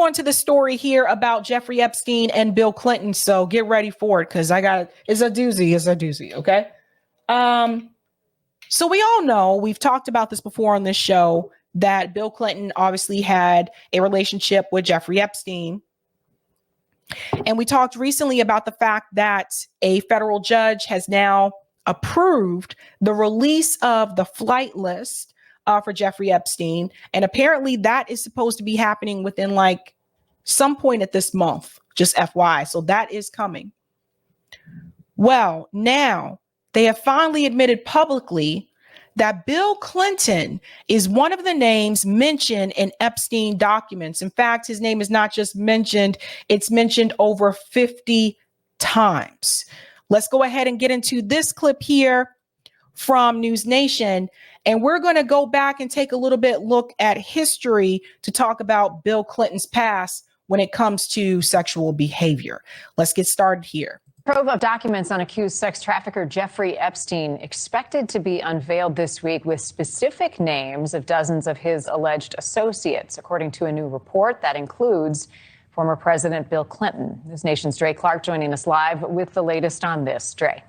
on to the story here about Jeffrey Epstein and Bill Clinton. So get ready for it, because it's a doozy. Okay. So we all know, we've talked about this before on this show, that Bill Clinton obviously had a relationship with Jeffrey Epstein. And we talked recently about the fact that a federal judge has now approved the release of the flight list for Jeffrey Epstein. And apparently that is supposed to be happening within like some point at this month, just FYI. So that is coming. Well, now they have finally admitted publicly that Bill Clinton is one of the names mentioned in Epstein documents. In fact, his name is not just mentioned, it's mentioned over 50 times. Let's go ahead and get into this clip here from News Nation. And we're going to go back and take a little bit look at history to talk about Bill Clinton's past when it comes to sexual behavior. Let's get started here. Trove of documents on accused sex trafficker Jeffrey Epstein expected to be unveiled this week, with specific names of dozens of his alleged associates, according to a new report that includes former President Bill Clinton. News Nation's Dre Clark joining us live with the latest on this. Dre.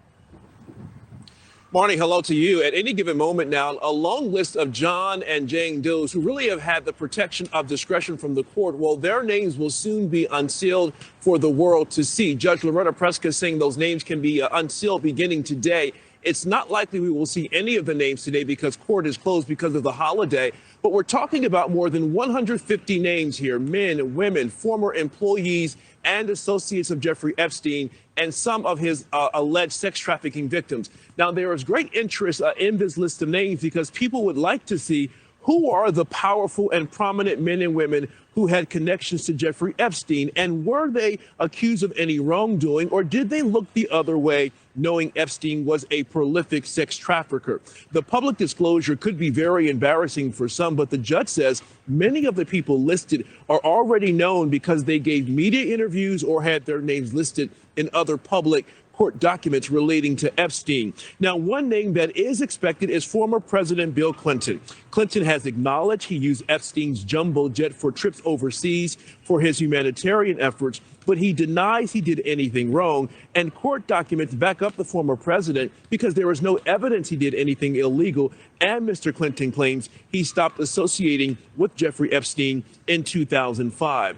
Marnie, hello to you. At any given moment now, a long list of John and Jane Does who really have had the protection of discretion from the court, well, their names will soon be unsealed for the world to see. Judge Loretta Preska saying those names can be unsealed beginning today. It's not likely we will see any of the names today because court is closed because of the holiday. But we're talking about more than 150 names here, men, women, former employees and associates of Jeffrey Epstein, and some of his alleged sex trafficking victims. Now, there is great interest in this list of names because people would like to see who are the powerful and prominent men and women who had connections to Jeffrey Epstein, and were they accused of any wrongdoing, or did they look the other way, knowing Epstein was a prolific sex trafficker? The public disclosure could be very embarrassing for some, but the judge says many of the people listed are already known because they gave media interviews or had their names listed in other public court documents relating to Epstein. Now, one name that is expected is former President Bill Clinton. Clinton has acknowledged he used Epstein's jumbo jet for trips overseas for his humanitarian efforts, but he denies he did anything wrong. And court documents back up the former president because there is no evidence he did anything illegal. And Mr. Clinton claims he stopped associating with Jeffrey Epstein in 2005.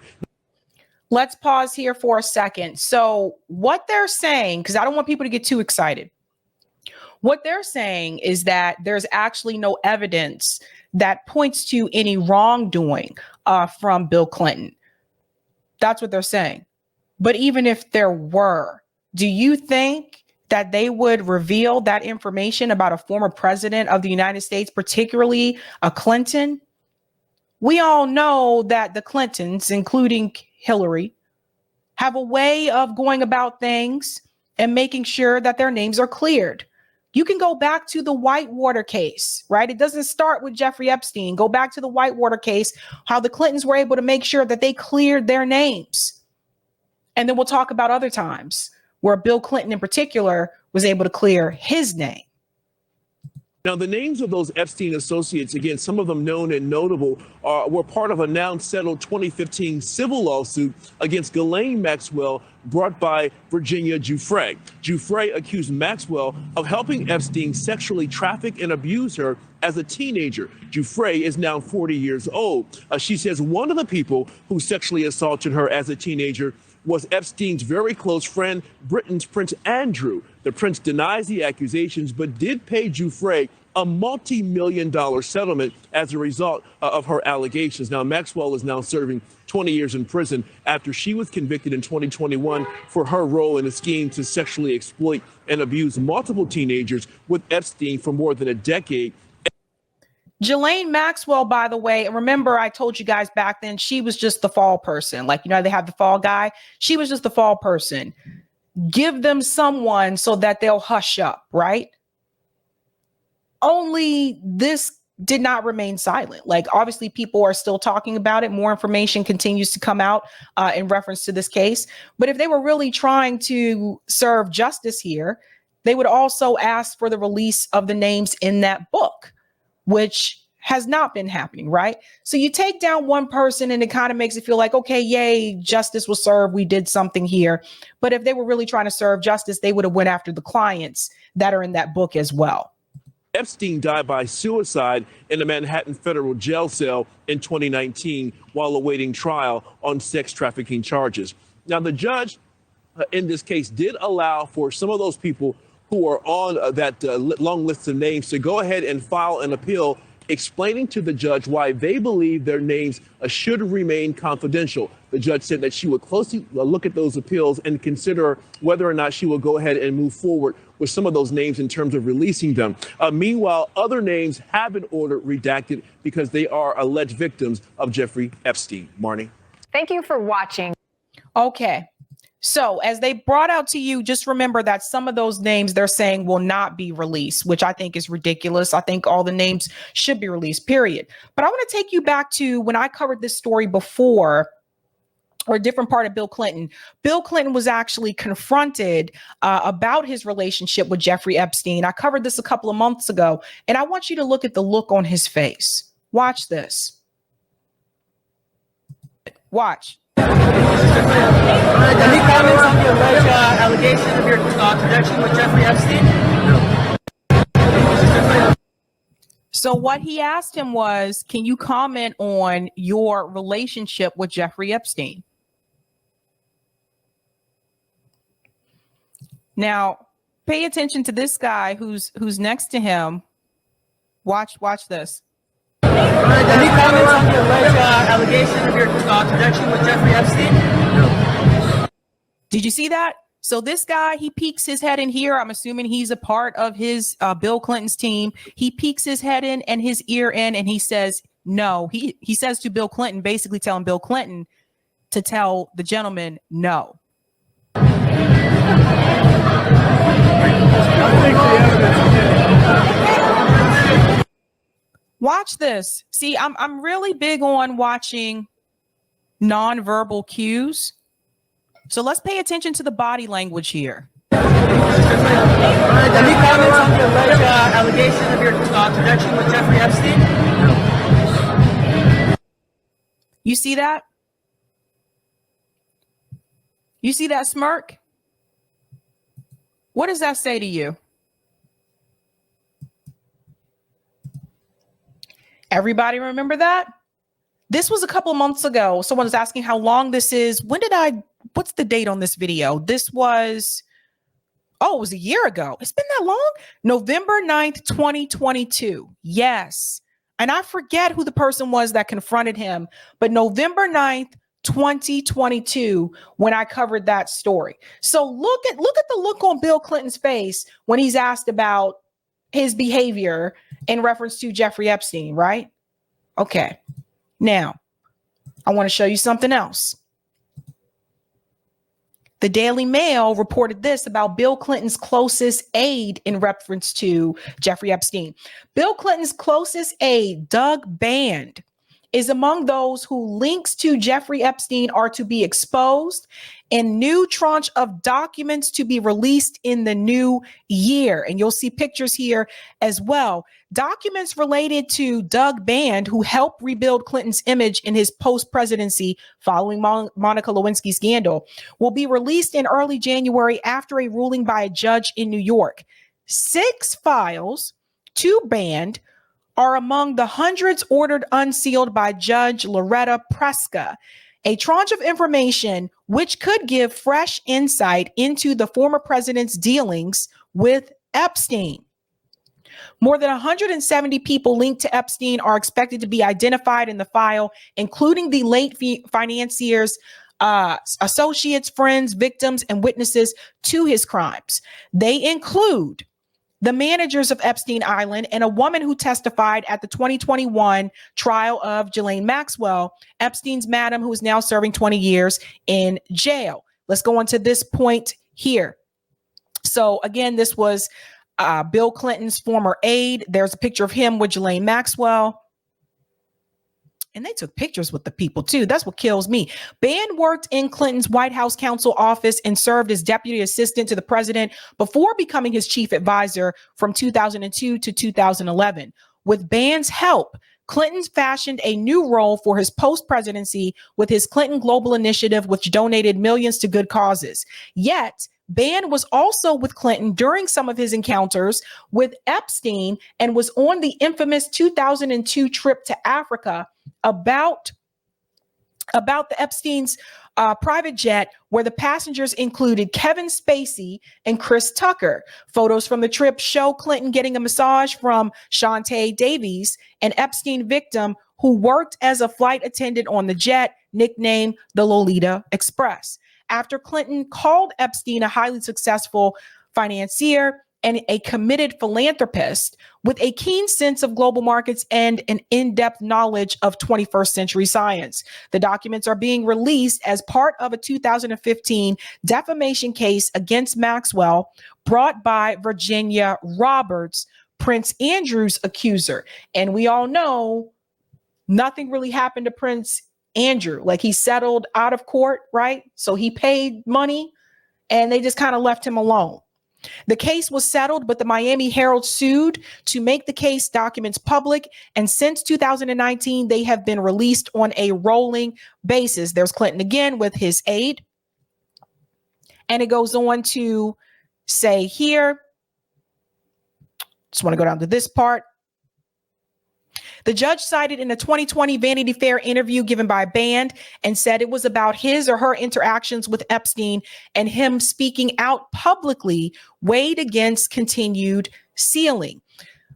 Let's pause here for a second. So what they're saying, because I don't want people to get too excited. What they're saying is that there's actually no evidence that points to any wrongdoing from Bill Clinton. That's what they're saying. But even if there were, do you think that they would reveal that information about a former president of the United States, particularly a Clinton? We all know that the Clintons, including Hillary, have a way of going about things and making sure that their names are cleared. You can go back to the Whitewater case, right? It doesn't start with Jeffrey Epstein. Go back to the Whitewater case, how the Clintons were able to make sure that they cleared their names. And then we'll talk about other times where Bill Clinton in particular was able to clear his name. Now, the names of those Epstein associates, again, some of them known and notable, were part of a now settled 2015 civil lawsuit against Ghislaine Maxwell brought by Virginia Giuffre. Giuffre accused Maxwell of helping Epstein sexually traffic and abuse her as a teenager. Giuffre is now 40 years old. She says one of the people who sexually assaulted her as a teenager was Epstein's very close friend, Britain's Prince Andrew. The prince denies the accusations, but did pay Giuffre a multi-million-dollar settlement as a result of her allegations. Now, Maxwell is now serving 20 years in prison after she was convicted in 2021 for her role in a scheme to sexually exploit and abuse multiple teenagers with Epstein for more than a decade. Ghislaine Maxwell, by the way, and remember I told you guys back then, she was just the fall person. Like, you know, they have the fall guy. She was just the fall person. Give them someone so that they'll hush up, right? Only this did not remain silent. Like, obviously people are still talking about it. More information continues to come out in reference to this case. But if they were really trying to serve justice here, they would also ask for the release of the names in that book, which has not been happening, right? So you take down one person and it kind of makes it feel like, okay, yay, justice was served. We did something here. But if they were really trying to serve justice, they would have went after the clients that are in that book as well. Epstein died by suicide in a Manhattan federal jail cell in 2019 while awaiting trial on sex trafficking charges. Now, the judge in this case did allow for some of those people who are on that long list of names to go ahead and file an appeal, explaining to the judge why they believe their names should remain confidential. The judge said that she would closely look at those appeals and consider whether or not she will go ahead and move forward with some of those names in terms of releasing them. Meanwhile, other names have been ordered redacted because they are alleged victims of Jeffrey Epstein. Marnie. Thank you for watching. Okay. So as they brought out to you, just remember that some of those names they're saying will not be released, which I think is ridiculous. I think all the names should be released, period. But I want to take you back to when I covered this story before, or a different part of Bill Clinton. Bill Clinton was actually confronted about his relationship with Jeffrey Epstein. I covered this a couple of months ago, and I want you to look at the look on his face. Watch this. Watch. Any comments on the alleged allegation of your connection with Jeffrey Epstein? No. So what he asked him was, can you comment on your relationship with Jeffrey Epstein? Now, pay attention to this guy who's next to him. Watch this. Any comments on the alleged allegation of your connection with Jeffrey Epstein? No. Did you see that? So this guy, he peeks his head in here. I'm assuming he's a part of his Bill Clinton's team. He peeks his head in and his ear in, and he says no. He says to Bill Clinton, basically telling Bill Clinton to tell the gentleman no. Watch this. See, I'm really big on watching nonverbal cues. So let's pay attention to the body language here. Any comments on the alleged allegation of your connection with Jeffrey Epstein? No. You see that? You see that smirk? What does that say to you? Everybody remember that? This was a couple months ago. Someone was asking how long this is. What's the date on this video? This was, it was a year ago. It's been that long? November 9th, 2022. Yes. And I forget who the person was that confronted him, but November 9th, 2022, when I covered that story. So look at the look on Bill Clinton's face when he's asked about his behavior in reference to Jeffrey Epstein, right? Okay. Now, I want to show you something else. The Daily Mail reported this about Bill Clinton's closest aide in reference to Jeffrey Epstein. Bill Clinton's closest aide, Doug Band, is among those who links to Jeffrey Epstein are to be exposed and new tranche of documents to be released in the new year. And you'll see pictures here as well. Documents related to Doug Band, who helped rebuild Clinton's image in his post-presidency following Monica Lewinsky scandal, will be released in early January after a ruling by a judge in New York. 6 files to Band are among the hundreds ordered unsealed by Judge Loretta Preska, a tranche of information which could give fresh insight into the former president's dealings with Epstein. More than 170 people linked to Epstein are expected to be identified in the file, including the late financier's associates, friends, victims, and witnesses to his crimes. They include the managers of Epstein Island and a woman who testified at the 2021 trial of Ghislaine Maxwell, Epstein's madam, who is now serving 20 years in jail. Let's go on to this point here. So again, this was Bill Clinton's former aide. There's a picture of him with Ghislaine Maxwell. And they took pictures with the people too. That's what kills me. Band worked in Clinton's White House counsel office and served as deputy assistant to the president before becoming his chief advisor from 2002 to 2011. With Bann's help, Clinton fashioned a new role for his post-presidency with his Clinton Global Initiative, which donated millions to good causes. Yet, Bann was also with Clinton during some of his encounters with Epstein and was on the infamous 2002 trip to Africa about the Epstein's private jet, where the passengers included Kevin Spacey and Chris Tucker. Photos from the trip show Clinton getting a massage from Shantae Davies, an Epstein victim who worked as a flight attendant on the jet, nicknamed the Lolita Express. After Clinton called Epstein a highly successful financier and a committed philanthropist with a keen sense of global markets and an in-depth knowledge of 21st century science. The documents are being released as part of a 2015 defamation case against Maxwell brought by Virginia Roberts, Prince Andrew's accuser. And we all know nothing really happened to Prince Andrew. Like, he settled out of court, right? So he paid money and they just kind of left him alone. The case was settled, but the Miami Herald sued to make the case documents public. And since 2019, they have been released on a rolling basis. There's Clinton again with his aide. And it goes on to say here, just want to go down to this part. The judge cited in a 2020 Vanity Fair interview given by Bann and said it was about his or her interactions with Epstein, and him speaking out publicly weighed against continued sealing.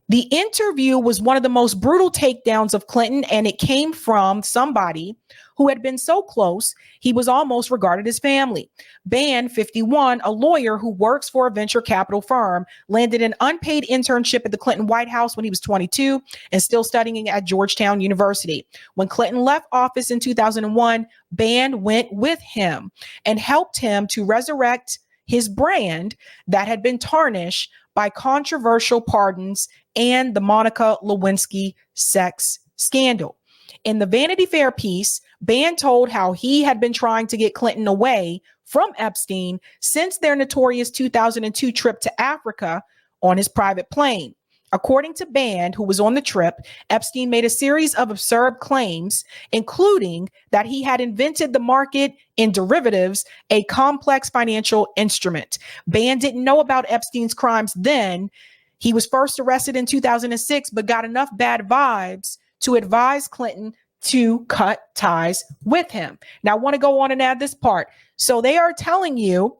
The interview was one of the most brutal takedowns of Clinton, and it came from somebody who had been so close, he was almost regarded as family. Bann, 51, a lawyer who works for a venture capital firm, landed an unpaid internship at the Clinton White House when he was 22 and still studying at Georgetown University. When Clinton left office in 2001, Bann went with him and helped him to resurrect his brand that had been tarnished by controversial pardons and the Monica Lewinsky sex scandal. In the Vanity Fair piece, Bann told how he had been trying to get Clinton away from Epstein since their notorious 2002 trip to Africa on his private plane. According to Bann, who was on the trip, Epstein made a series of absurd claims, including that he had invented the market in derivatives, a complex financial instrument. Bann didn't know about Epstein's crimes then. He was first arrested in 2006, but got enough bad vibes to advise Clinton to cut ties with him. Now, I want to go on and add this part. So they are telling you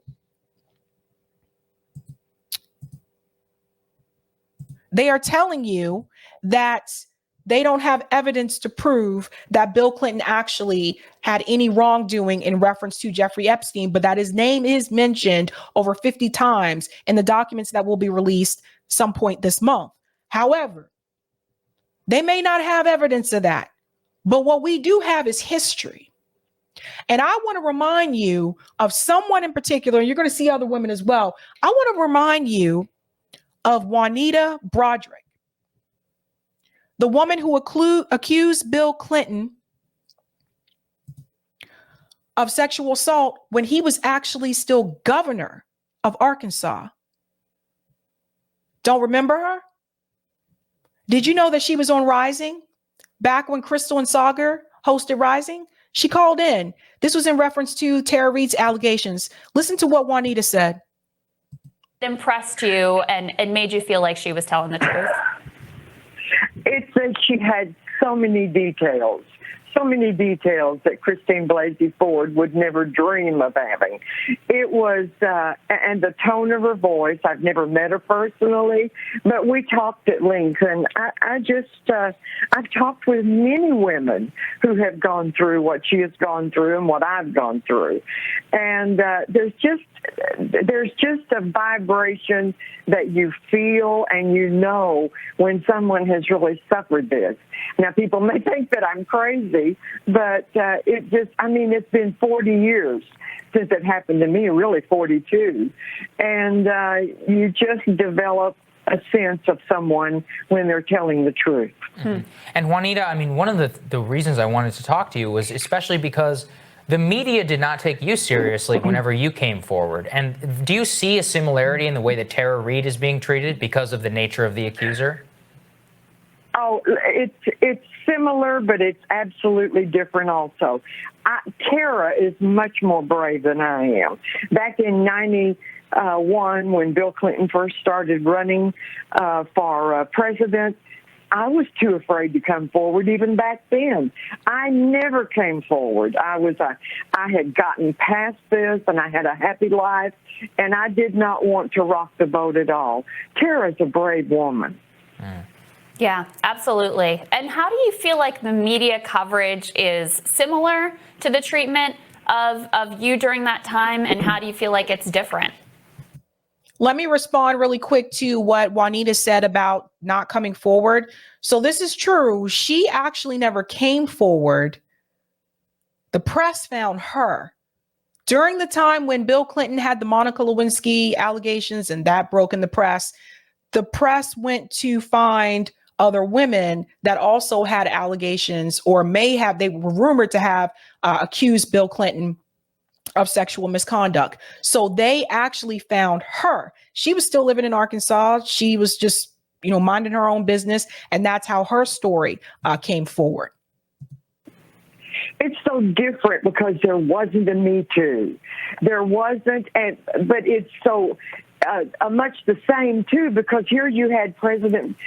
that they don't have evidence to prove that Bill Clinton actually had any wrongdoing in reference to Jeffrey Epstein, but that his name is mentioned over 50 times in the documents that will be released some point this month. However, they may not have evidence of that, but what we do have is history. And I want to remind you of someone in particular, and you're going to see other women as well. I want to remind you of Juanita Broderick, the woman who accused Bill Clinton of sexual assault when he was actually still governor of Arkansas. Don't remember her? Did you know that she was on Rising back when Crystal and Sagar hosted Rising? She called in. This was in reference to Tara Reid's allegations. Listen to what Juanita said. Impressed you and made you feel like she was telling the truth? It's that she had so many details that Christine Blasey Ford would never dream of having. It was, and the tone of her voice, I've never met her personally, but we talked at length, and I've talked with many women who have gone through what she has gone through and what I've gone through. And there's just a vibration that you feel and you know when someone has really suffered this. Now, people may think that I'm crazy, but it's been 40 years since it happened to me, really 42. And you just develop a sense of someone when they're telling the truth. And Juanita, I mean, one of the reasons I wanted to talk to you was especially because the media did not take you seriously whenever you came forward. And do you see a similarity in the way that Tara Reid is being treated because of the nature of the accuser? Oh, it's similar, but it's absolutely different also. Tara is much more brave than I am. Back in 91, when Bill Clinton first started running for president, I was too afraid to come forward even back then. I never came forward. I had gotten past this, and I had a happy life, and I did not want to rock the boat at all. Tara's a brave woman. Yeah, absolutely. And how do you feel like the media coverage is similar to the treatment of you during that time, and how do you feel like it's different? Let me respond really quick to what Juanita said about not coming forward. So this is true. She actually never came forward. The press found her. During the time when Bill Clinton had the Monica Lewinsky allegations and that broke in the press went to find other women that also had allegations or they were rumored to have accused Bill Clinton of sexual misconduct. So they actually found her. She was still living in Arkansas. She was just, minding her own business. And that's how her story came forward. It's so different because there wasn't a Me Too. There wasn't, but it's so much the same, too, because here you had President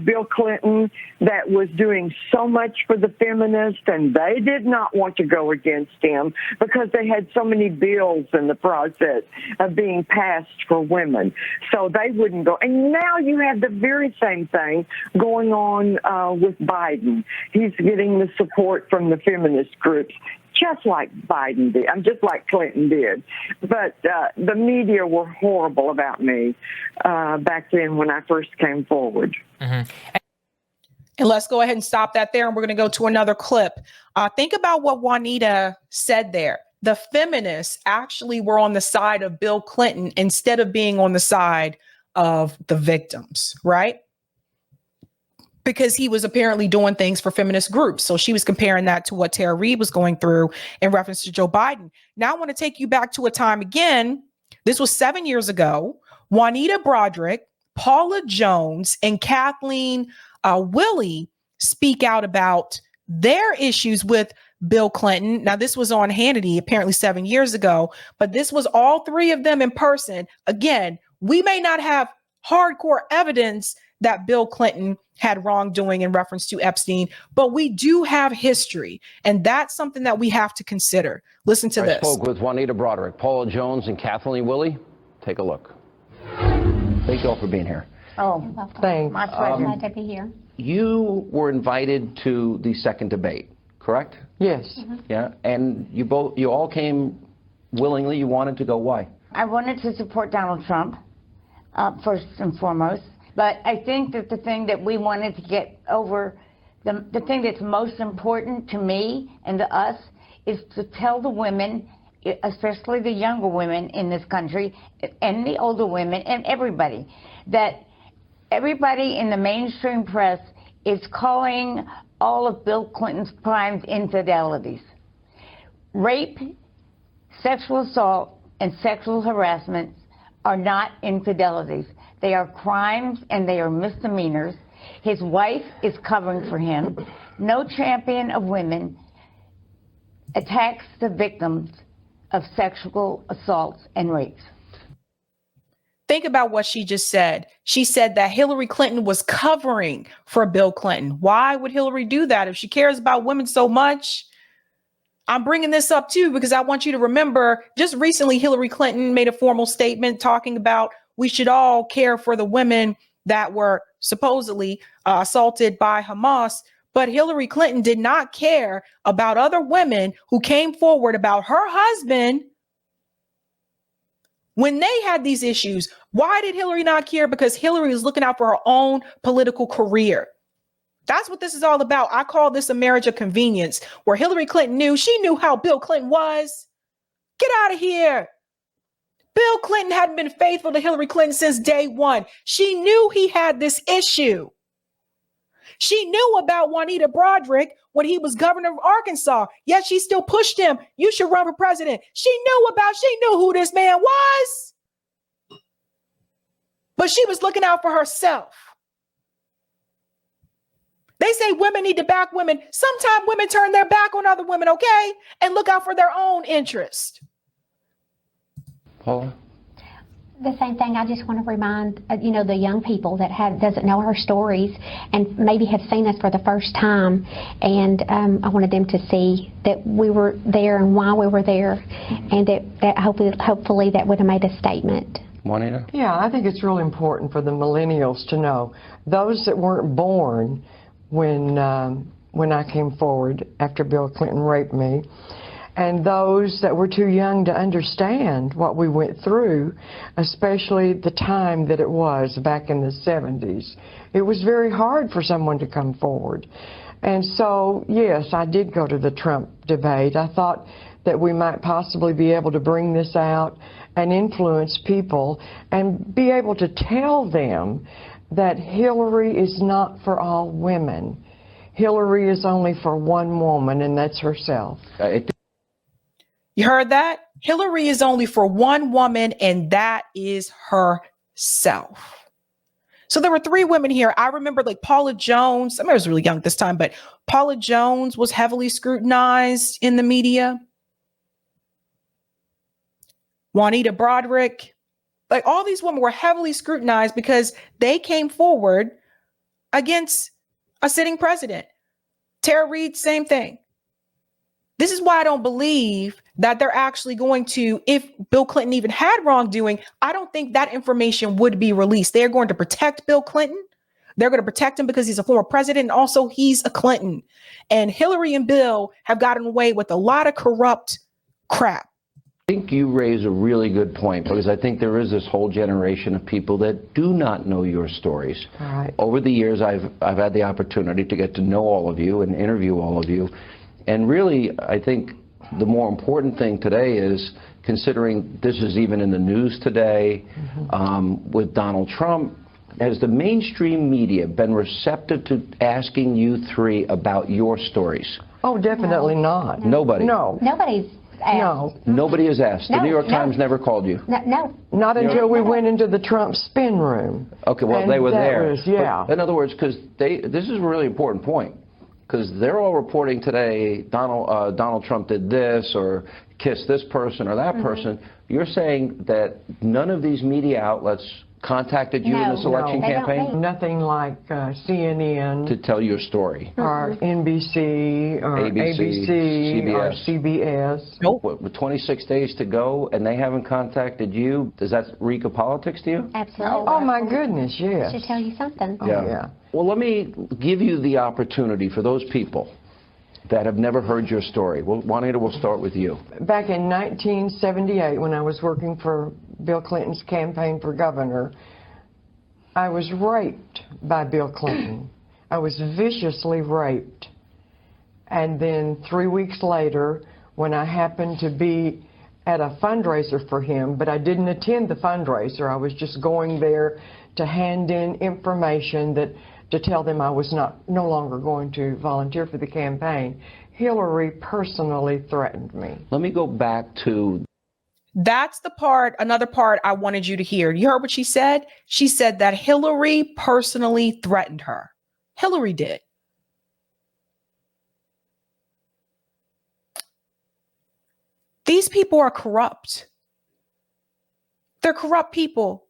Bill Clinton that was doing so much for the feminists, and they did not want to go against him because they had so many bills in the process of being passed for women. So they wouldn't go. And now you have the very same thing going on with Biden. He's getting the support from the feminist groups, just like Biden did. I'm just like Clinton did. But the media were horrible about me back then when I first came forward. Mm-hmm. And let's go ahead and stop that there. And we're going to go to another clip. Think about what Juanita said there. The feminists actually were on the side of Bill Clinton instead of being on the side of the victims, right? Because he was apparently doing things for feminist groups. So she was comparing that to what Tara Reid was going through in reference to Joe Biden. Now I want to take you back to a time again. This was 7 years ago. Juanita Broaddrick, Paula Jones, and Kathleen Willey speak out about their issues with Bill Clinton. Now, this was on Hannity, apparently 7 years ago, but this was all three of them in person. Again, we may not have hardcore evidence that Bill Clinton had wrongdoing in reference to Epstein, but we do have history, and that's something that we have to consider. Listen to this. I spoke with Juanita Broaddrick, Paula Jones, and Kathleen Willey. Take a look. Thank you all for being here. Oh, thanks. My pleasure. Glad to be here. You were invited to the second debate, correct? Yes. Mm-hmm. Yeah, and you all came willingly. You wanted to go. Why? I wanted to support Donald Trump, first and foremost. But I think that the thing that we wanted to get over, the thing that's most important to me and to us, is to tell the women, especially the younger women in this country, and the older women, and everybody, that everybody in the mainstream press is calling all of Bill Clinton's crimes infidelities. Rape, sexual assault, and sexual harassment are not infidelities. They are crimes and they are misdemeanors. His wife is covering for him. No champion of women attacks the victims of sexual assaults and rapes. Think about what she just said. She said that Hillary Clinton was covering for Bill Clinton. Why would Hillary do that if she cares about women so much? I'm bringing this up too because I want you to remember just recently Hillary Clinton made a formal statement talking about we should all care for the women that were supposedly assaulted by Hamas. But Hillary Clinton did not care about other women who came forward about her husband when they had these issues. Why did Hillary not care? Because Hillary was looking out for her own political career. That's what this is all about. I call this a marriage of convenience, where Hillary Clinton knew how Bill Clinton was. Get out of here. Bill Clinton hadn't been faithful to Hillary Clinton since day one. She knew he had this issue. She knew about Juanita Broaddrick when he was governor of Arkansas, yet she still pushed him. You should run for president. She knew who this man was. But she was looking out for herself. They say women need to back women. Sometimes women turn their back on other women, okay? And look out for their own interest. Paula? The same thing. I just want to remind, the young people that doesn't know our stories and maybe have seen us for the first time. And I wanted them to see that we were there and why we were there, and that hopefully that would have made a statement. Juanita? Yeah, I think it's really important for the millennials to know. Those that weren't born when I came forward after Bill Clinton raped me, and those that were too young to understand what we went through, especially the time that it was back in the 70s. It was very hard for someone to come forward. And so, yes, I did go to the Trump debate. I thought that we might possibly be able to bring this out and influence people and be able to tell them that Hillary is not for all women. Hillary is only for one woman, and that's herself. You heard that? Hillary is only for one woman, and that is herself. So there were three women here. I remember like Paula Jones. I was really young at this time, but Paula Jones was heavily scrutinized in the media. Juanita Broderick. Like all these women were heavily scrutinized because they came forward against a sitting president. Tara Reid, same thing. This is why I don't believe that they're actually going to, if Bill Clinton even had wrongdoing, I don't think that information would be released. They're going to protect Bill Clinton. They're going to protect him because he's a former president, and also he's a Clinton. And Hillary and Bill have gotten away with a lot of corrupt crap. I think you raise a really good point, because I think there is this whole generation of people that do not know your stories. Right. Over the years, I've had the opportunity to get to know all of you and interview all of you. And really, I think the more important thing today is, considering this is even in the news today, with Donald Trump, has the mainstream media been receptive to asking you three about your stories? Oh, definitely not. Nobody? No. Nobody's asked. No. Nobody has asked? The No, New York no. Times never called you? No. Not until we went into the Trump spin room. Okay, well, And they were that there. was- yeah. But in other words, because this is a really important point, because they're all reporting today, Donald Trump did this, or kissed this person or that person. You're saying that none of these media outlets contacted you in No, this election no, they don't campaign? need- Nothing like CNN To tell your story? or NBC or ABC or CBS. CBS. Nope. With 26 days to go, and they haven't contacted you, does that reek of politics to you? Absolutely. Oh, my goodness, yes. Should tell you something. Oh, yeah. Well, let me give you the opportunity for those people that have never heard your story. Well, Juanita, we'll start with you. Back in 1978, when I was working for Bill Clinton's campaign for governor, I was raped by Bill Clinton. I was viciously raped. And then 3 weeks later, when I happened to be at a fundraiser for him, but I didn't attend the fundraiser, I was just going there to hand in information to tell them I was no longer going to volunteer for the campaign. Hillary personally threatened me. Let me go back to... That's the part, another part I wanted you to hear. You heard what she said? She said that Hillary personally threatened her. Hillary did. These people are corrupt. They're corrupt people.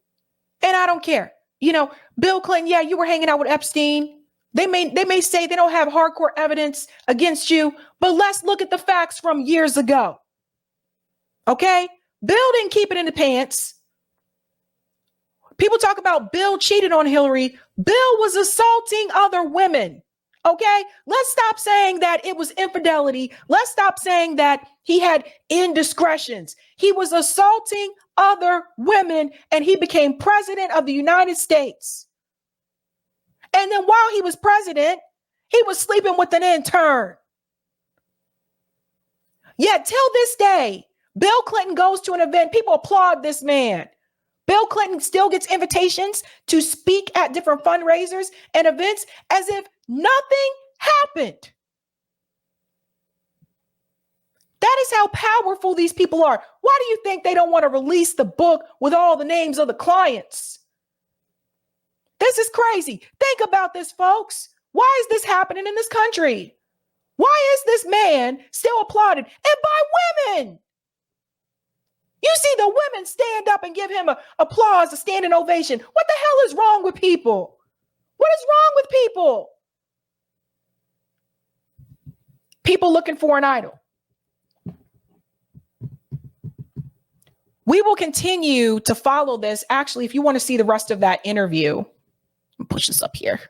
And I don't care. You know, Bill Clinton, yeah, you were hanging out with Epstein. They may say they don't have hardcore evidence against you, but let's look at the facts from years ago. Okay? Bill didn't keep it in the pants. People talk about Bill cheated on Hillary. Bill was assaulting other women. Okay? Let's stop saying that it was infidelity. Let's stop saying that he had indiscretions. He was assaulting other women, and he became president of the United States. And then while he was president, he was sleeping with an intern. Yet till this day, Bill Clinton goes to an event, people applaud this man. Bill Clinton still gets invitations to speak at different fundraisers and events as if nothing happened. That is how powerful these people are. Why do you think they don't want to release the book with all the names of the clients? This is crazy. Think about this, folks. Why is this happening in this country? Why is this man still applauded? And by women. You see the women stand up and give him applause, a standing ovation. What the hell is wrong with people? What is wrong with people? People looking for an idol. We will continue to follow this. Actually, if you want to see the rest of that interview, I'll push this up here.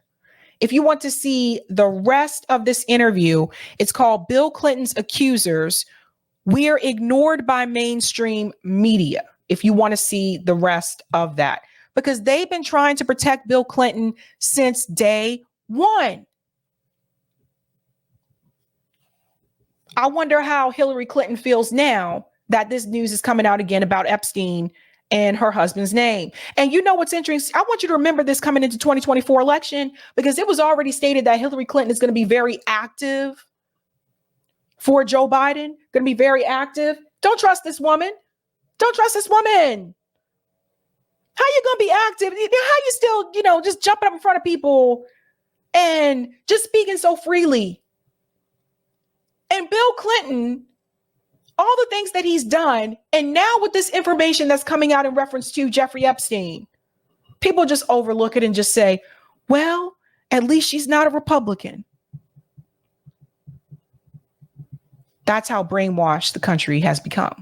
If you want to see the rest of this interview, it's called Bill Clinton's Accusers. We're ignored by mainstream media. If you want to see the rest of that, because they've been trying to protect Bill Clinton since day one. I wonder how Hillary Clinton feels now that this news is coming out again about Epstein and her husband's name. And you know what's interesting? I want you to remember this coming into 2024 election, because it was already stated that Hillary Clinton is going to be very active for Joe Biden, going to be very active. Don't trust this woman. Don't trust this woman. How you going to be active? How you still, just jumping up in front of people and just speaking so freely? And Bill Clinton, all the things that he's done, and now with this information that's coming out in reference to Jeffrey Epstein, people just overlook it and just say, well, at least she's not a Republican. That's how brainwashed the country has become.